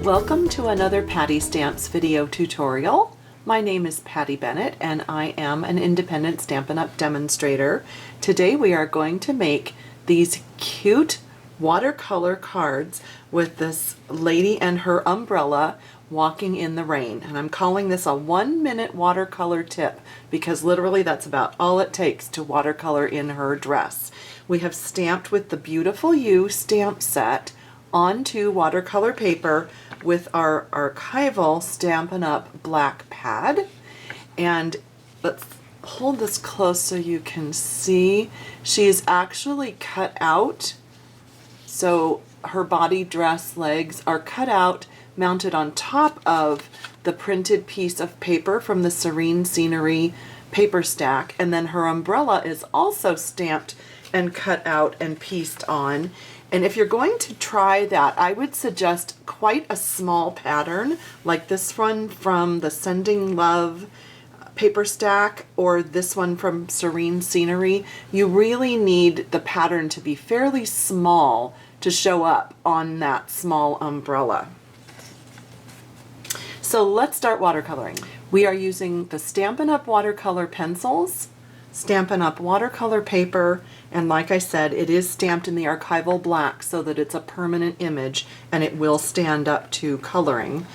Welcome to another Patty Stamps video tutorial. My name is Patty Bennett and I am an independent Stampin' Up! Demonstrator. Today we are going to make these cute watercolor cards with this lady and her umbrella walking in the rain. And I'm calling this a 1-minute watercolor tip because literally that's about all it takes to watercolor in her dress. We have stamped with the Beautiful You stamp set onto watercolor paper with our archival Stampin' Up! Black pad. And let's hold this close so you can see. She's actually cut out, so her body, dress, legs are cut out, mounted on top of the printed piece of paper from the Serene Scenery paper stack, and then her umbrella is also stamped and cut out and pieced on. And if you're going to try that, I would suggest quite a small pattern like this one from the Sending Love paper stack or this one from Serene Scenery. You really need the pattern to be fairly small to show up on that small umbrella. So let's start watercoloring. We are using the Stampin' Up! Watercolor Pencils, Stampin' Up! Watercolor paper, and like I said, it is stamped in the archival black so that it's a permanent image and it will stand up to coloring.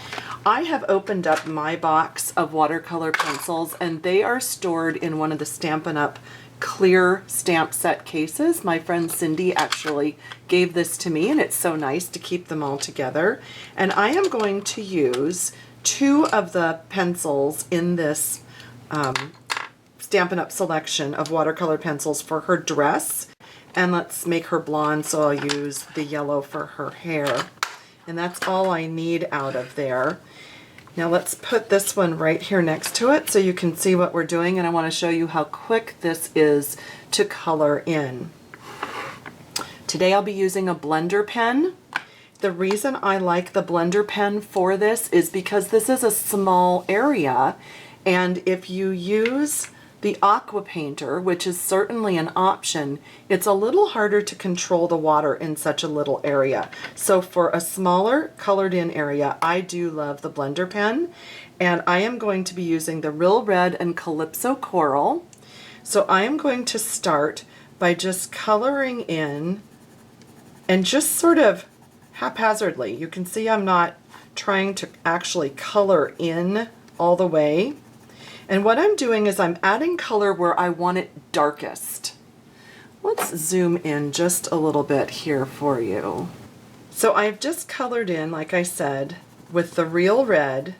I have opened up my box of watercolor pencils and they are stored in one of the Stampin' Up! Clear stamp set cases. My friend Cindy actually gave this to me and it's so nice to keep them all together. And I am going to use 2 of the pencils in this Stampin' Up! Selection of watercolor pencils for her dress, and let's make her blonde, so I'll use the yellow for her hair, and that's all I need out of there. Now let's put this one right here next to it so you can see what we're doing, and I want to show you how quick this is to color in. Today I'll be using a blender pen. The reason I like the blender pen for this is because this is a small area, and if you use the aqua painter, which is certainly an option, it's a little harder to control the water in such a little area. So for a smaller colored in area, I do love the blender pen, and I am going to be using the Real Red and Calypso Coral. So I am going to start by just coloring in and just sort of haphazardly. You can see I'm not trying to actually color in all the way. And what I'm doing is I'm adding color where I want it darkest. Let's zoom in just a little bit here for you. So I've just colored in, like I said, with the Real Red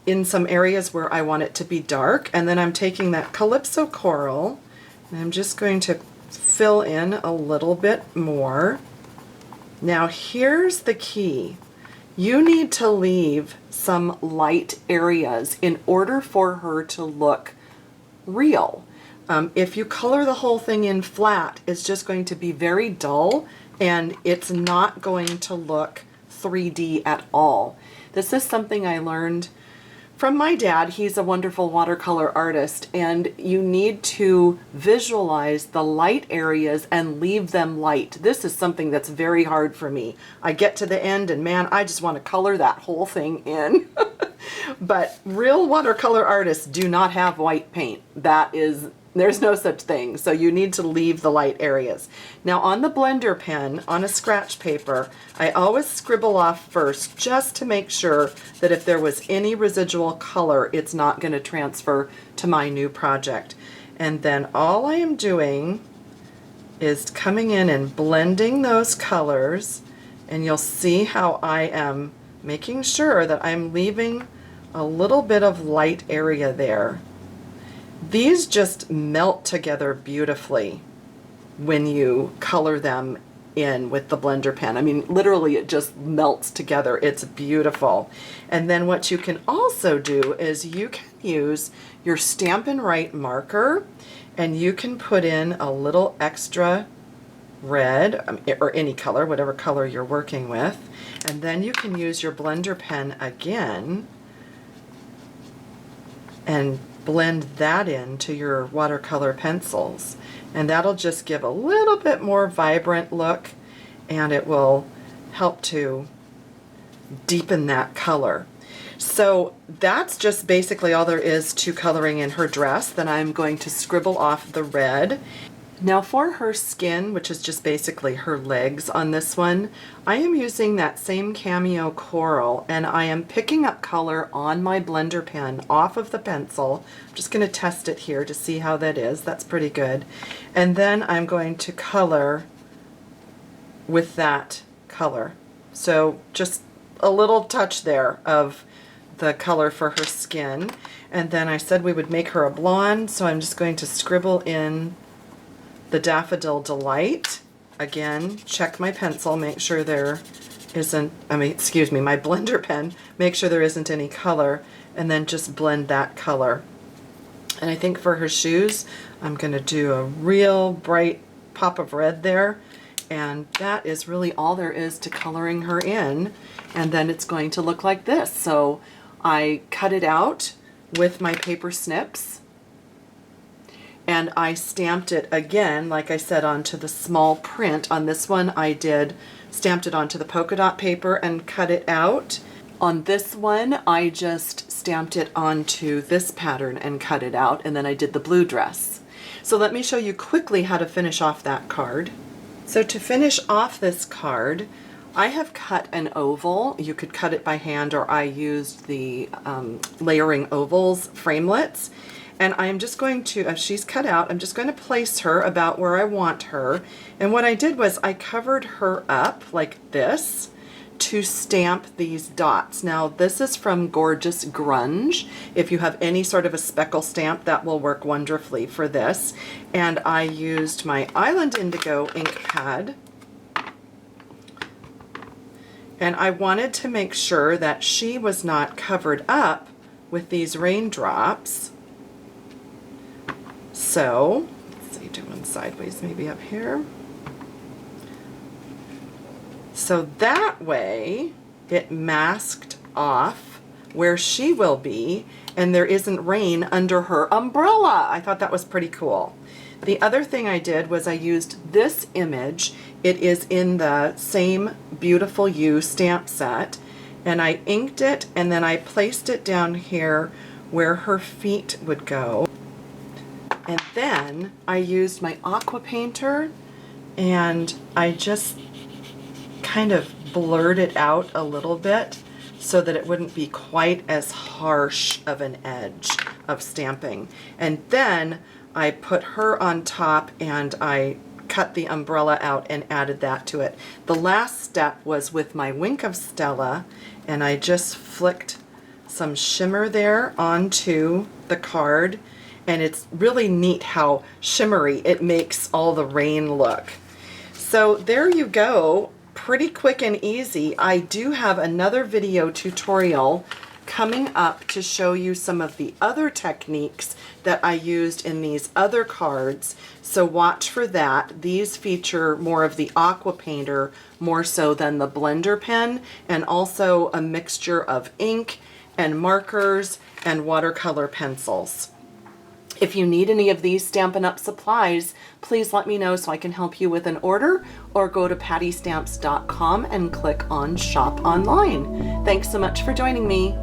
in some areas where I want it to be dark, and then I'm taking that Calypso Coral and I'm just going to fill in a little bit more. Now here's the key. You need to leave some light areas in order for her to look real. If you color the whole thing in flat, it's just going to be very dull and it's not going to look 3D at all. This is something I learned from my dad. He's a wonderful watercolor artist, and you need to visualize the light areas and leave them light. This is something that's very hard for me. I get to the end and man, I just want to color that whole thing in. But real watercolor artists do not have white paint. There's no such thing. So you need to leave the light areas. Now on the blender pen, on a scratch paper, I always scribble off first just to make sure that if there was any residual color, it's not going to transfer to my new project. And then all I am doing is coming in and blending those colors, and you'll see how I am making sure that I'm leaving a little bit of light area there. These just melt together beautifully when you color them in with the blender pen. I mean, literally it just melts together. It's beautiful. And then what you can also do is you can use your Stampin' Right marker and you can put in a little extra red, or any color, whatever color you're working with, and then you can use your blender pen again and blend that into your watercolor pencils, and that'll just give a little bit more vibrant look, and it will help to deepen that color. So that's just basically all there is to coloring in her dress. Then I'm going to scribble off the red. Now for her skin, which is just basically her legs on this one, I am using that same Cameo Coral, and I am picking up color on my blender pen off of the pencil. I'm just going to test it here to see how that is. That's pretty good. And then I'm going to color with that color. So just a little touch there of the color for her skin. And then I said we would make her a blonde, so I'm just going to scribble in the Daffodil Delight. Again, check my pencil, make sure there isn't, my blender pen, make sure there isn't any color, and then just blend that color. And I think for her shoes, I'm going to do a real bright pop of red there, and that is really all there is to coloring her in. And then it's going to look like this. So I cut it out with my paper snips, and I stamped it again, like I said, onto the small print. On this one I stamped it onto the polka dot paper and cut it out. On this one I just stamped it onto this pattern and cut it out, and then I did the blue dress. So let me show you quickly how to finish off that card. So to finish off this card, I have cut an oval. You could cut it by hand, or I used the layering ovals framelits. And I'm just going to, as she's cut out, I'm just going to place her about where I want her. And what I did was I covered her up like this to stamp these dots. Now this is from Gorgeous Grunge. If you have any sort of a speckle stamp, that will work wonderfully for this. And I used my Island Indigo ink pad. And I wanted to make sure that she was not covered up with these raindrops. So, let's see, do one sideways maybe up here. So that way it masked off where she will be, and there isn't rain under her umbrella. I thought that was pretty cool. The other thing I did was I used this image. It is in the same Beautiful You stamp set, and I inked it, and then I placed it down here where her feet would go. And then I used my aqua painter, and I just kind of blurred it out a little bit so that it wouldn't be quite as harsh of an edge of stamping. And then I put her on top, and I cut the umbrella out and added that to it. The last step was with my Wink of Stella, and I just flicked some shimmer there onto the card, and it's really neat how shimmery it makes all the rain look. So there you go, pretty quick and easy. I do have another video tutorial coming up to show you some of the other techniques that I used in these other cards, so watch for that. These feature more of the aqua painter more so than the blender pen, and also a mixture of ink and markers and watercolor pencils. If you need any of these Stampin' Up! Supplies, please let me know so I can help you with an order, or go to pattystamps.com and click on Shop Online. Thanks so much for joining me.